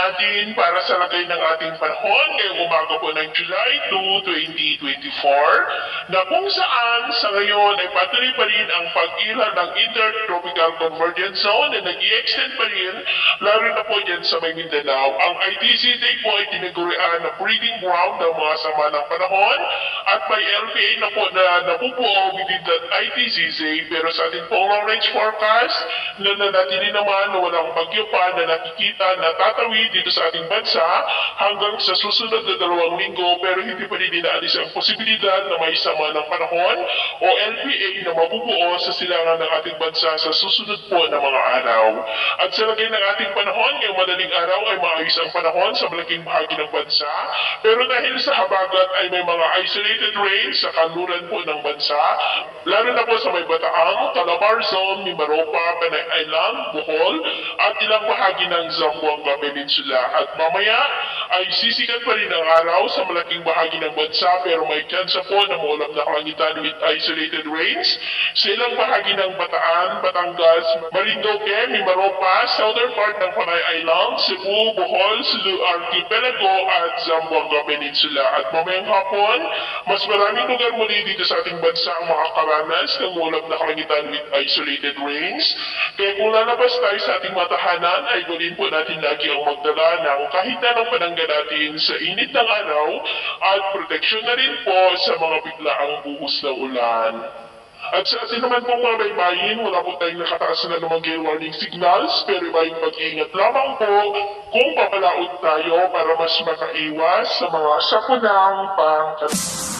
natin para sa lagay ng ating panahon ngayong umaga po ng July 2, 2024 na kung saan sa ngayon ay patuloy pa rin ang pag-ihal ng Intertropical Convergence Zone na nag-i-extend pa rin lalo na po dyan sa may Mindanao. Ang ITCZ po ay tinagurian na breeding ground ng mga sama ng panahon at may LPA na po na napupuo within that ITCZ pero sa ating pong long range forecast na nanatili naman na walang bagyo pa na nakikita na tatawid dito sa ating bansa hanggang sa susunod na 2 linggo pero hindi pa rin inaalis ang posibilidad na may sama ng panahon o LPA na mabubuo sa silangan ng ating bansa sa susunod po na mga araw. At sa lagay ng ating panahon, ngayong madaling araw ay maayos ang panahon sa malaking bahagi ng bansa pero dahil sa habagat ay may mga isolated rain sa kanluran po ng bansa lalo na po sa may Bataang, Calabar Zone, Mimaropa, Panay Island, Bohol at ilang bahagi ng Zamboanga Peninsula. At mamaya ay sisikat pa rin ang araw sa malaking bahagi ng bansa pero may chance po na maulap na kalangitan with isolated rains sa ilang bahagi ng Bataan, Batangas, Marinduque, Mimaropa, southern part ng Panay Island, Cebu, Bohol, Sulu Archipelago at Zamboanga Peninsula. At mamayang hapon, mas maraming lugar muli dito sa ating bansa ang makakaranas ng maulap na kalangitan with isolated rains. Kaya kung lalabas tayo sa ating matahanan ay gawin po natin lagi ang magdala ng kahit anong panangga natin sa init ng araw at proteksyon na rin po sa mga biglaang buhos na ulan. At sa atin naman pong mga baybayin, wala po tayong nakataas na namang gale warning signals pero ibayong pag-iingat lamang po kung papalaot tayo para mas makaiwas sa mga sapunang pangkat.